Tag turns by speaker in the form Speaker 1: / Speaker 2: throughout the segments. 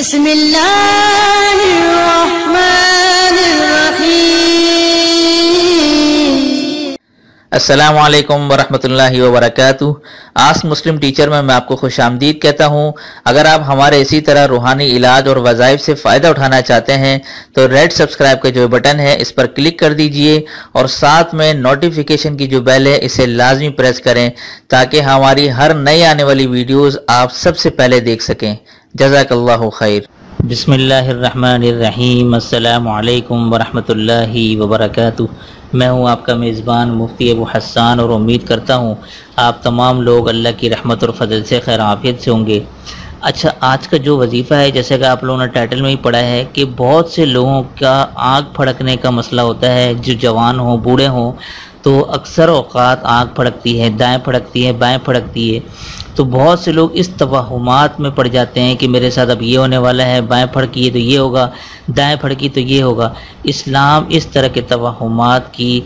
Speaker 1: بسم اللہ الرحمن الرحیم۔
Speaker 2: السلام علیکم ورحمۃ اللہ وبرکاتہ۔ آسک مسلم ٹیچر میں آپ کو خوش آمدید کہتا ہوں۔ اگر آپ ہمارے اسی طرح روحانی علاج اور وظائف سے فائدہ اٹھانا چاہتے ہیں تو ریڈ سبسکرائب کا جو بٹن ہے اس پر کلک کر دیجئے اور ساتھ میں نوٹیفیکیشن کی جو بیل ہے اسے لازمی پریس کریں تاکہ ہماری ہر نئی آنے والی ویڈیوز آپ سب سے پہلے دیکھ سکیں۔ جزاک اللہ خیر۔ بسم اللہ الرحمن الرحیم۔ السلام علیکم ورحمۃ اللہ وبرکاتہ۔ میں ہوں آپ کا میزبان مفتی ابو حسان اور امید کرتا ہوں آپ تمام لوگ اللہ کی رحمت اور فضل سے خیر عافیت سے ہوں گے۔ اچھا، آج کا جو وظیفہ ہے جیسے کہ آپ لوگوں نے ٹائٹل میں ہی پڑھا ہے کہ بہت سے لوگوں کا آنکھ پھڑکنے کا مسئلہ ہوتا ہے، جو جوان ہوں بوڑھے ہوں تو اکثر اوقات آنکھ پھڑکتی ہے، دائیں پھڑکتی ہے، بائیں پھڑکتی ہے۔ تو بہت سے لوگ اس توہمات میں پڑ جاتے ہیں کہ میرے ساتھ اب یہ ہونے والا ہے، بائیں پھڑکی تو یہ ہوگا، دائیں پھڑکی تو یہ ہوگا۔ اسلام اس طرح کے توہمات کی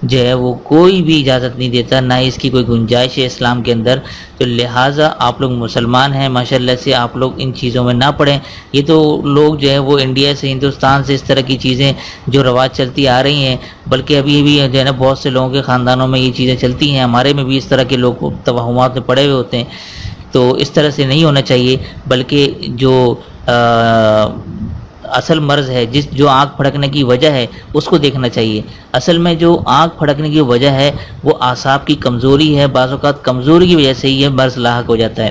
Speaker 2: جو ہے وہ کوئی بھی اجازت نہیں دیتا، نہ اس کی کوئی گنجائش ہے اسلام کے اندر۔ تو لہٰذا آپ لوگ مسلمان ہیں، ماشاءاللہ سے آپ لوگ ان چیزوں میں نہ پڑیں۔ یہ تو لوگ جو ہے وہ انڈیا سے، ہندوستان سے اس طرح کی چیزیں جو رواج چلتی آ رہی ہیں، بلکہ ابھی بھی جو ہے نا بہت سے لوگوں کے خاندانوں میں یہ چیزیں چلتی ہیں، ہمارے میں بھی اس طرح کے لوگ توہمات میں پڑے ہوئے ہوتے ہیں۔ تو اس طرح سے نہیں ہونا چاہیے، بلکہ جو اصل مرض ہے، جو آنکھ پھڑکنے کی وجہ ہے اس کو دیکھنا چاہیے۔ اصل میں جو آنکھ پھڑکنے کی وجہ ہے وہ اعصاب کی کمزوری ہے، بعض اوقات کمزوری کی وجہ سے یہ مرض لاحق ہو جاتا ہے۔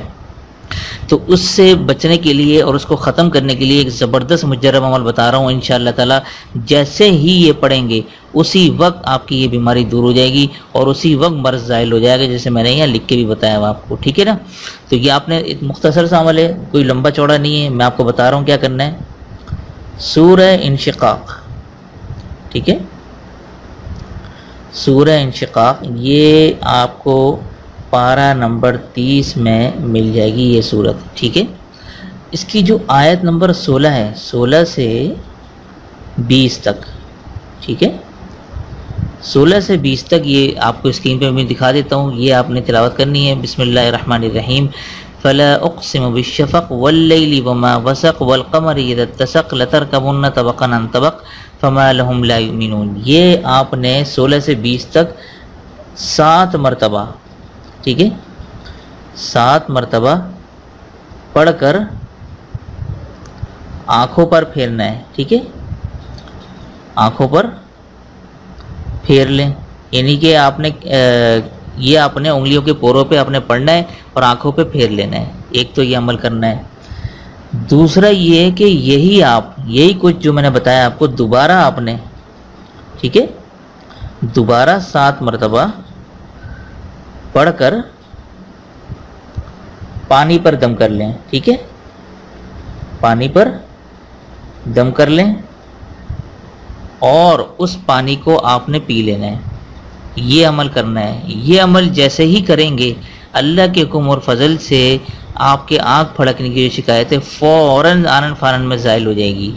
Speaker 2: تو اس سے بچنے کے لیے اور اس کو ختم کرنے کے لیے ایک زبردست مجرب عمل بتا رہا ہوں انشاءاللہ تعالی۔ جیسے ہی یہ پڑھیں گے اسی وقت آپ کی یہ بیماری دور ہو جائے گی اور اسی وقت مرض زائل ہو جائے گا، جیسے میں نے یہاں لکھ کے بھی بتایا ہوا آپ کو، ٹھیک ہے نا۔ تو یہ آپ نے ایک مختصر سا عمل ہے، کوئی لمبا چوڑا نہیں ہے، میں آپ کو بتا رہا ہوں کیا کرنا ہے۔ سورہ انشقاق، ٹھیک ہے، سورہ انشقاق، یہ آپ کو پارہ نمبر 30 میں مل جائے گی یہ صورت، ٹھیک ہے۔ اس کی جو آیت نمبر 16 ہے، 16 سے 20 تک، ٹھیک ہے، 16 سے 20 تک یہ آپ کو اسکرین پہ میں دکھا دیتا ہوں، یہ آپ نے تلاوت کرنی ہے۔ بسم اللہ الرحمن الرحیم۔ فلا اقسم بالشفق واللیل وما وسق والقمر اذا اتسق لترکبن طبقا عن طبق فما لهم لا یؤمنون۔ یہ آپ نے 16 سے 20 تک 7 مرتبہ، ٹھیک ہے، 7 مرتبہ پڑھ کر آنکھوں پر پھیرنا ہے، ٹھیک ہے، آنکھوں پر پھیر لیں، یعنی کہ آپ نے یہ اپنے انگلیوں کے پوروں پہ آپ نے پڑھنا ہے اور آنکھوں پہ پھیر لینا ہے۔ ایک تو یہ عمل کرنا ہے۔ دوسرا یہ کہ یہی کچھ جو میں نے بتایا آپ کو دوبارہ آپ نے، ٹھیک ہے، دوبارہ 7 مرتبہ پڑھ کر پانی پر دم کر لیں، ٹھیک ہے، پانی پر دم کر لیں اور اس پانی کو آپ نے پی لینا ہے۔ یہ عمل کرنا ہے۔ یہ عمل جیسے ہی کریں گے اللہ کے حکم اور فضل سے آپ کے آنکھ پھڑکنے کی جو شکایت ہے فوراً آنن فانن میں زائل ہو جائے گی،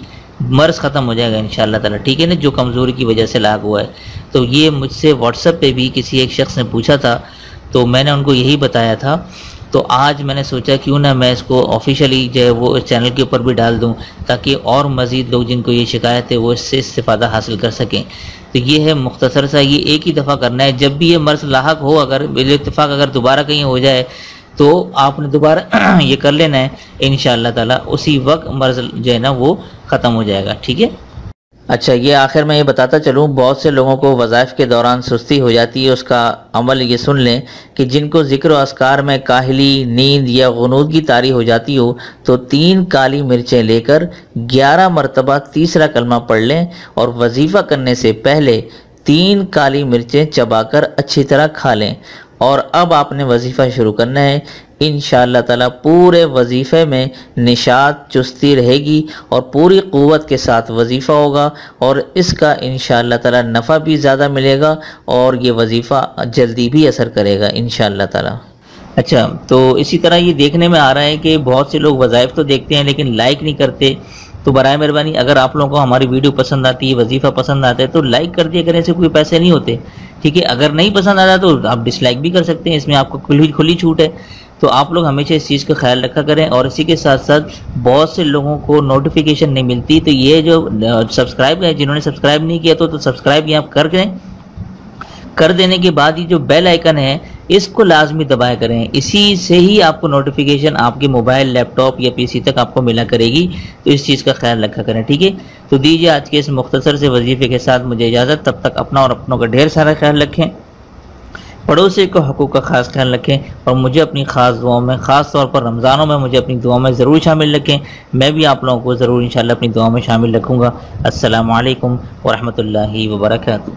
Speaker 2: مرض ختم ہو جائے گا انشاءاللہ تعالی، ٹھیک ہے نا، جو کمزوری کی وجہ سے لاحق ہوا ہے۔ تو یہ مجھ سے واٹس ایپ پہ بھی کسی ایک شخص نے پوچھا تھا تو میں نے ان کو یہی بتایا تھا۔ تو آج میں نے سوچا کیوں نہ میں اس کو آفیشلی جو ہے وہ اس چینل کے اوپر بھی ڈال دوں تاکہ اور مزید لوگ جن کو یہ شکایت ہے وہ اس سے استفادہ حاصل کر سکیں۔ تو یہ ہے مختصر سا، یہ ایک ہی دفعہ کرنا ہے۔ جب بھی یہ مرض لاحق ہو، اگر بالاتفاق اگر دوبارہ کہیں ہو جائے تو آپ نے دوبارہ یہ کر لینا ہے انشاءاللہ تعالی، اسی وقت مرض جو ہے نا وہ ختم ہو جائے گا، ٹھیک ہے۔ اچھا، یہ آخر میں یہ بتاتا چلوں، بہت سے لوگوں کو وظائف کے دوران سستی ہو جاتی ہے، اس کا عمل یہ سن لیں کہ جن کو ذکر و اذکار میں کاہلی، نیند یا غنودگی طاری ہو جاتی ہو تو 3 کالی مرچیں لے کر 11 مرتبہ تیسرا کلمہ پڑھ لیں اور وظیفہ کرنے سے پہلے 3 کالی مرچیں چبا کر اچھی طرح کھا لیں۔ اور اب آپ نے وظیفہ شروع کرنا ہے۔ انشاءاللہ تعالی پورے وظیفے میں نشاط چستی رہے گی اور پوری قوت کے ساتھ وظیفہ ہوگا اور اس کا انشاءاللہ تعالی نفع بھی زیادہ ملے گا اور یہ وظیفہ جلدی بھی اثر کرے گا انشاءاللہ تعالی۔ اچھا، تو اسی طرح یہ دیکھنے میں آ رہا ہے کہ بہت سے لوگ وظائف تو دیکھتے ہیں لیکن لائک نہیں کرتے۔ تو برائے مہربانی اگر آپ لوگوں کو ہماری ویڈیو پسند آتی ہے، وظیفہ پسند آتا ہے تو لائک کر دیا کریں، سے کوئی پیسے نہیں ہوتے، ٹھیک ہے۔ اگر نہیں پسند آتا تو آپ ڈس لائک بھی کر سکتے ہیں، اس میں آپ کو کھلی چھوٹ ہے۔ تو آپ لوگ ہمیشہ اس چیز کا خیال رکھا کریں. اور اسی کے ساتھ ساتھ بہت سے لوگوں کو نوٹیفیکیشن نہیں ملتی, تو یہ جو سبسکرائب ہے, جنہوں نے سبسکرائب نہیں کیا تو سبسکرائب یہ آپ کر دینے کے بعد یہ جو بیل آئیکن ہے اس کو لازمی دبایا کریں. اسی سے ہی آپ کو نوٹیفیکیشن آپ کے موبائل, لیپ ٹاپ یا پی سی تک آپ کو ملا کرے گی. تو اس چیز کا خیال رکھا کریں, ٹھیک ہے. تو دیجیے آج کے اس مختصر سے وظیفے کے ساتھ مجھے اجازت. تب تک اپنا اور اپنوں کا ڈھیر سارا خیال رکھیں, پڑوسی کو حقوق کا خاص خیال رکھیں, اور مجھے اپنی خاص دعاؤں میں, خاص طور پر رمضانوں میں مجھے اپنی دعاؤں میں ضرور شامل رکھیں. میں بھی آپ لوگوں کو ضرور انشاءاللہ اپنی دعاؤں میں شامل رکھوں گا. السلام علیکم ورحمۃ اللہ وبرکاتہ.